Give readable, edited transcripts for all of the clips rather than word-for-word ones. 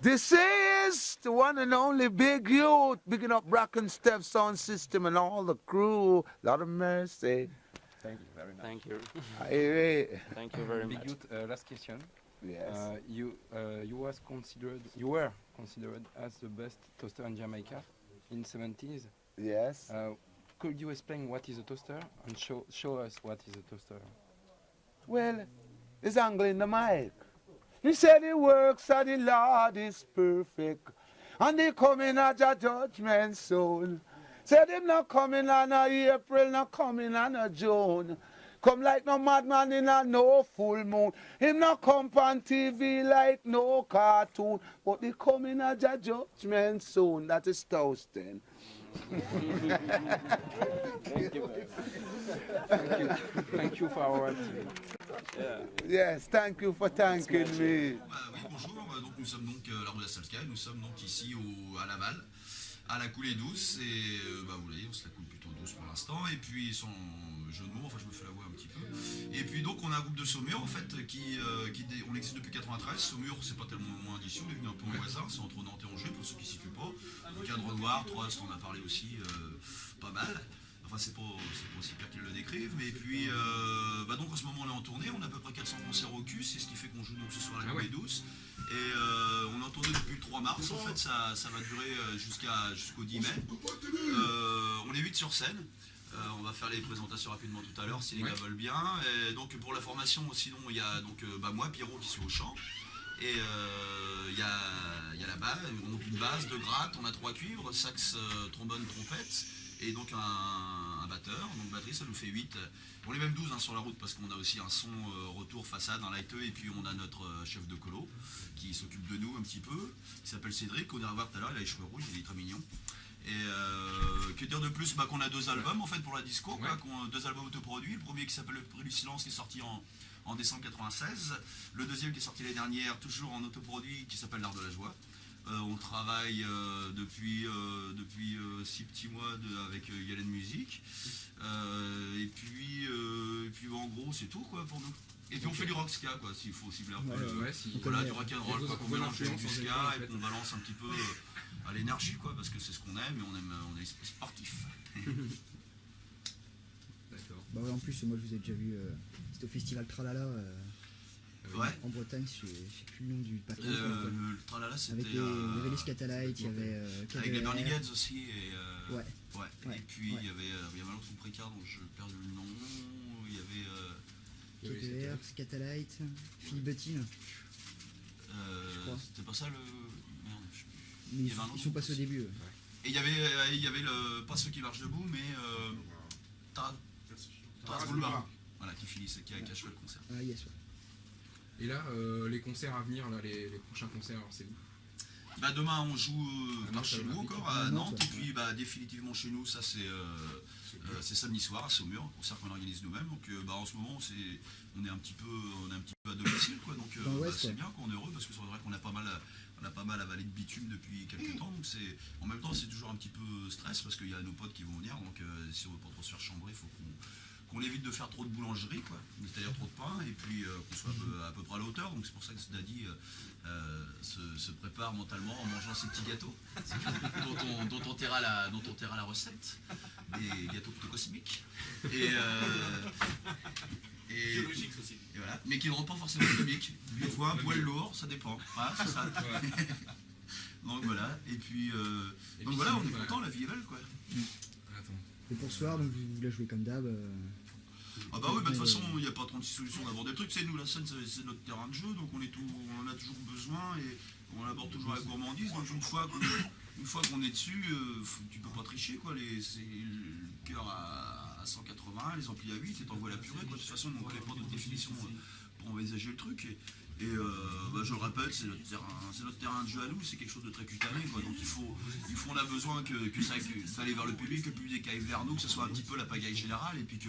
This is the one and only Big Youth, bigging up Rock and Step Sound System and all the crew. Lot of mercy. Thank you very much. Thank you. Aye. Thank you very Big much. Youth, last question. Yes. You were considered as the best toaster in Jamaica in 70s. Yes. Could you explain what is a toaster and show us what is a toaster? Well, it's angling the mic. He said the works of the Lord is perfect, and they coming at your judgment soon. Said him not coming on a April, not coming on a June. Come like no madman in a no full moon. Him not come on TV like no cartoon. But they coming at your judgment soon. That is toasting. Thank you. Thank you for our activity. Yes, thank you for thanking me. Oui, bonjour. Donc nous sommes donc à la rue de la Salsky. Nous sommes donc ici à Laval, à la coulée douce. Et vous voyez, on se la coule plutôt douce pour l'instant. Et puis sans jeu de mots, enfin je me fais la voix un petit peu. Et puis donc on a un groupe de Saumur en fait on existe depuis 93. Saumur, c'est pas tellement loin d'ici, on est venu un peu en voisin, c'est entre Nantes et Angers pour ceux qui s'y situent pas. Le Cadre Noir, Trust, on a parlé aussi pas mal. Enfin, c'est pas aussi clair qu'ils le décrivent, mais puis donc en ce moment on est en tournée, on a à peu près 400 concerts au cul, c'est ce qui fait qu'on joue donc ce soir à la Coulée Douce. Et on est en tournée depuis le 3 mars, en fait ça va durer jusqu'au 10 mai. On est 8 sur scène, on va faire les présentations rapidement tout à l'heure si les gars veulent bien. Et donc pour la formation, sinon il y a donc moi, Pierrot qui suis au chant. Et il y a la basse, une basse, 2 grattes, on a 3 cuivres, sax, trombone, trompette. Et donc un batteur, donc batterie ça nous fait 8. On est même 12 sur la route parce qu'on a aussi un son retour façade, un lighteux, et puis on a notre chef de colo qui s'occupe de nous un petit peu, qui s'appelle Cédric, qu'on ira voir tout à l'heure, il a les cheveux rouges, il est très mignon. Et que dire de plus, qu'on a 2 albums en fait pour la disco, quoi, 2 albums autoproduits, le premier qui s'appelle Le Prix du Silence qui est sorti en décembre 96, le deuxième qui est sorti l'année dernière, toujours en autoproduit, qui s'appelle L'Art de la Joie. On travaille depuis 6 petits mois avec Yalen Music. Et puis en gros c'est tout quoi pour nous. Et puis on fait du rock ska quoi, s'il faut cibler un peu voilà, du rock'n'roll quoi, qu'on mélange avec du ska et qu'on balance un petit peu à l'énergie quoi, parce que c'est ce qu'on aime et on est sportif. D'accord. Bah ouais, en plus moi je vous ai déjà vu, c'était au festival Tralala. En Bretagne, je sais plus le nom du patron. Le Tralala, c'était. Il y avait les Scatalites, il y avait. Avec les Burning Heads aussi. Et, ouais. Et puis il y avait l'autre son précaire dont je perds le nom. Il y avait. KPR, Scatalites, Philippe Bettin. C'était pas ça le. Merde. Mais ils sont passés au début. Et il y avait pas ceux qui marchent debout, mais. Taras Boulevard. Voilà, qui a achevé le concert. Ah, yes, ouais. Et là, les concerts à venir, là, les prochains concerts, alors c'est où? Demain on joue par chez nous encore à Nantes, et puis définitivement chez nous, ça c'est samedi soir à Saumur, concert qu'on organise nous-mêmes. Donc en ce moment on est un petit peu à domicile quoi, donc c'est bien qu'on est heureux parce que c'est vrai qu'on a pas mal avalé de bitume depuis quelques temps, donc en même temps c'est toujours un petit peu stress parce qu'il y a nos potes qui vont venir, donc si on veut pas trop se faire chambrer, il faut qu'on évite de faire trop de boulangerie, quoi, c'est-à-dire trop de pain, et puis qu'on soit à peu près à la hauteur. Donc c'est pour ça que Daddy se prépare mentalement en mangeant ses petits gâteaux, dont on taira la recette, des gâteaux plutôt cosmiques. Et biologiques aussi. Et voilà, mais qui ne rendent pas forcément comiques. Des fois un poil lourd, ça dépend. Voilà, c'est ça. Donc voilà, et puis voilà, on est content, la vie est belle, quoi. Et pour ce soir, donc vous la jouez comme d'hab. Ah bah oui, de toute façon, il n'y a pas 36 solutions d'avoir des trucs. C'est nous, la scène, c'est notre terrain de jeu, donc on en a toujours besoin et on l'aborde toujours avec gourmandise. Donc une fois qu'on est dessus, tu peux pas tricher, quoi. C'est le cœur à 180, les amplis à 8 et t'envoies la purée, quoi. De toute façon, on ne connaît pas d'autres définitions pour envisager le truc. Et je le répète, c'est notre terrain de jeu à nous, c'est quelque chose de très cutané, quoi. Donc on a besoin que ça aille vers le public, que le public aille vers nous, que ce soit un petit peu la pagaille générale, et puis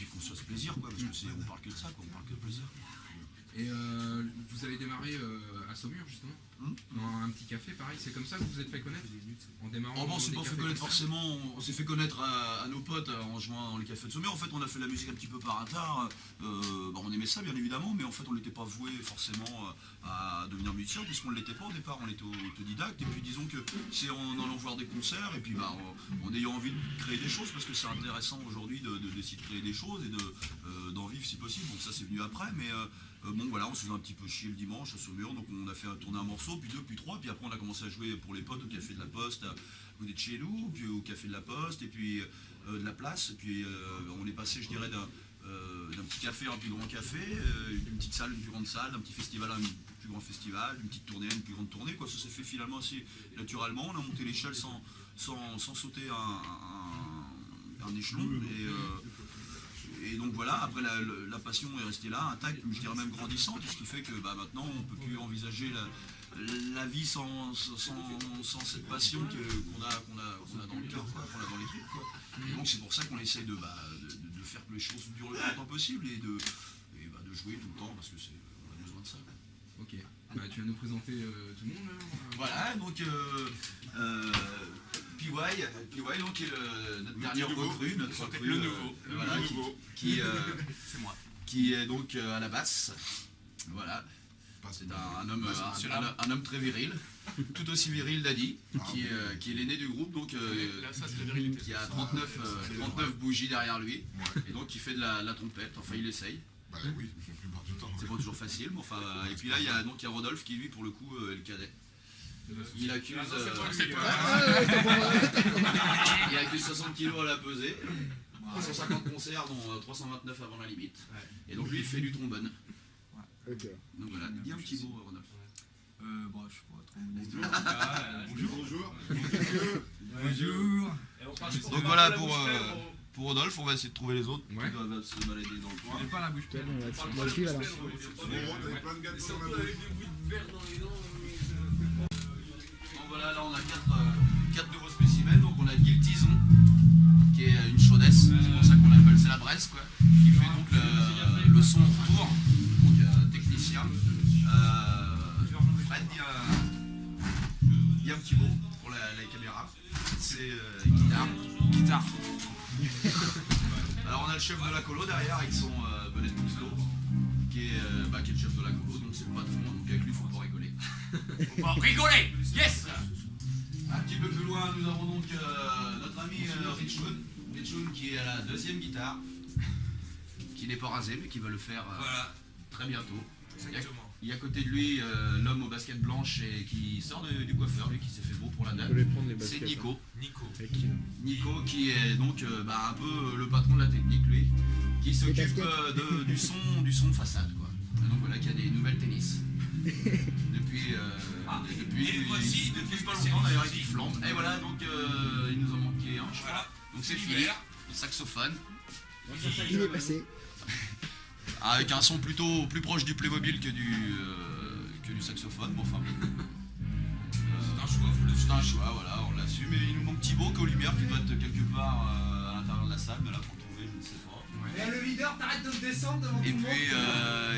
qu'on se fasse plaisir, quoi, parce qu'on parle que de ça, quoi, on parle que de plaisir. Et vous avez démarré à Saumur justement. Hmm. Dans un petit café, pareil, c'est comme ça que vous vous êtes fait connaître en démarrant. Oh bon, on s'est des pas fait cafés connaître comme ça forcément, on s'est fait connaître à nos potes en jouant dans les cafés de Saumur. En fait, on a fait de la musique un petit peu par hasard. On aimait ça bien évidemment, mais en fait, on n'était pas voué forcément à devenir musicien, puisqu'on ne l'était pas au départ, on était autodidacte. Et puis disons que c'est en allant voir des concerts et puis en ayant envie de créer des choses, parce que c'est intéressant aujourd'hui d'essayer de créer des choses et d'en vivre si possible. Bon, ça c'est venu après, mais bon voilà, on se faisait un petit peu chier le dimanche à Saumur, donc on a fait tourner un morceau, puis deux, puis trois, puis après on a commencé à jouer pour les potes au Café de la Poste, à côté de chez nous, puis au Café de la Poste, et puis de la Place, et puis on est passé, je dirais, d'un petit café à un plus grand café, d'une petite salle à une plus grande salle, d'un petit festival à un plus grand festival, d'une petite tournée à une plus grande tournée, quoi. Ça s'est fait finalement assez naturellement, on a monté l'échelle sans sauter un échelon, et donc voilà, après la passion est restée là, intacte, je dirais même grandissante, ce qui fait que maintenant on ne peut plus envisager la vie sans cette passion qu'on a dans le cœur, qu'on a dans les tripes, quoi. Et donc c'est pour ça qu'on essaye de faire que les choses durent le plus longtemps possible et de jouer tout le temps, parce que on a besoin de ça, quoi. Ok, tu vas nous présenter tout le monde là. Voilà, donc PY donc, est notre dernière recrue, le nouveau, voilà, qui c'est moi. Qui est donc à la basse. Voilà. C'est un homme très viril, tout aussi viril d'Adi, qui est l'aîné du groupe, donc qui a 39 bougies derrière lui, et donc qui fait de la trompette, enfin il essaye. Bah oui, la plupart du temps. C'est pas toujours facile, mais enfin. Et puis là il y a Rodolphe qui lui pour le coup est le cadet. Il accuse 60 kilos à la pesée, 350 concerts dont 329 avant la limite. Et donc lui il fait du trombone. Ok. Donc voilà, dis un petit mot Rodolphe. Je sais pas trop. Bonjour. Bonjour. Donc voilà pour Rodolphe, on va essayer de trouver les autres qui Ouais. doivent se balader dans le coin. J'ai pas la bouche pleine. On va le suivre alors. T'avais plein de gâteaux dans la bouche. Donc voilà, là on a 4 nouveaux spécimens. Donc on a Guy Tison, qui est une chaudesse, c'est pour ça qu'on l'appelle, c'est la Bresse, quoi, qui fait donc le son retour, donc technicien. Fred dit un petit mot pour la caméra, c'est guitare. Alors on a le chef de la colo derrière avec son bonnet de Cousteau, qui est le chef de la colo, donc c'est le patron, donc avec lui il faut pas rigoler. Faut pas rigoler. Yes. Un petit peu plus loin, nous avons donc notre ami Richun qui est à la deuxième guitare, qui n'est pas rasé mais qui va le faire très bientôt. Exactement. Il y a à côté de lui l'homme aux baskets blanches et qui sort du coiffeur, lui qui s'est fait beau pour la date. C'est Nico. Nico qui est donc un peu le patron de la technique, lui, qui s'occupe du son façade, quoi. Et donc voilà, qui a des nouvelles tennis. Depuis pas longtemps d'ailleurs il flambe. Et voilà, donc il nous en manquait un, je crois. Donc c'est Philippe, saxophone. Il est passé. Avec un son plutôt plus proche du Playmobil que du saxophone, bon enfin. C'est un choix, voilà, on l'assume. Et il nous manque Thibaut qui est aux lumières, qui doit être quelque part à l'intérieur de la salle, mais là pour le trouver, je ne sais pas. Et le leader, t'arrêtes de me descendre devant tout le monde.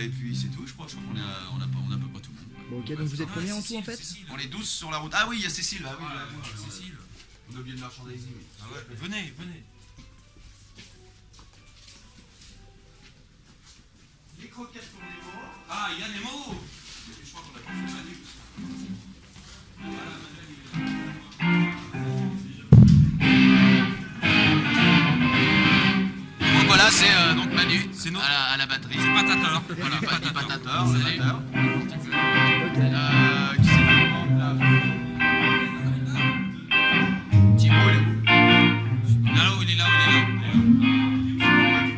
Et puis c'est tout, je crois qu'on a à peu près tout le monde. Bon, ok, donc vous êtes combien en tout en fait? On est 12 sur la route. Ah oui, il y a Cécile. Ah oui, Cécile. On a oublié le merchandising. Ah ouais, venez. Les croquettes pour Nemo. Ah, il y a Nemo. Je crois qu'on a pas fait Manu. Donc voilà, c'est donc Manu à la batterie. C'est Patator. Voilà, Patator, le batteur. Qui c'est là? Thibaut, il est où? Il est là.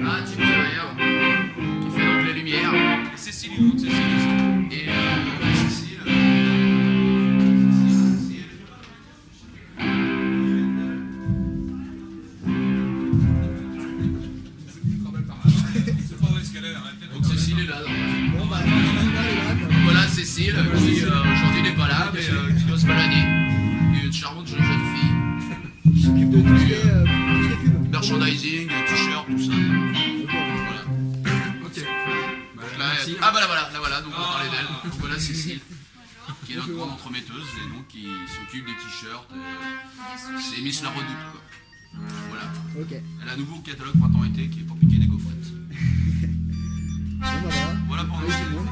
Ah, Thibaut derrière, qui fait donc les lumières. Et Cécile, il manque Cécile aussi. Et Cécile. C'est pas où est-ce qu'elle est, arrêtez. Donc Cécile est là. Bon, bah, non, Voilà Cécile, qui aujourd'hui n'est pas là, mais qui doit se balader. Une charmante jeune fille. qui s'occupe de tout ce qui est pub. Merchandising, t-shirt, tout ça. Ok. Voilà. Ok. Donc là, ah bah là voilà, donc on va parler d'elle. Donc voilà Cécile. qui est notre grande entremetteuse et donc qui s'occupe des t-shirts. C'est Miss La Redoute quoi. Voilà. Ok. Elle a un nouveau catalogue printemps-été qui est pour piquer des gaufrettes. Bon, bah, Voilà pour allez, tout le monde.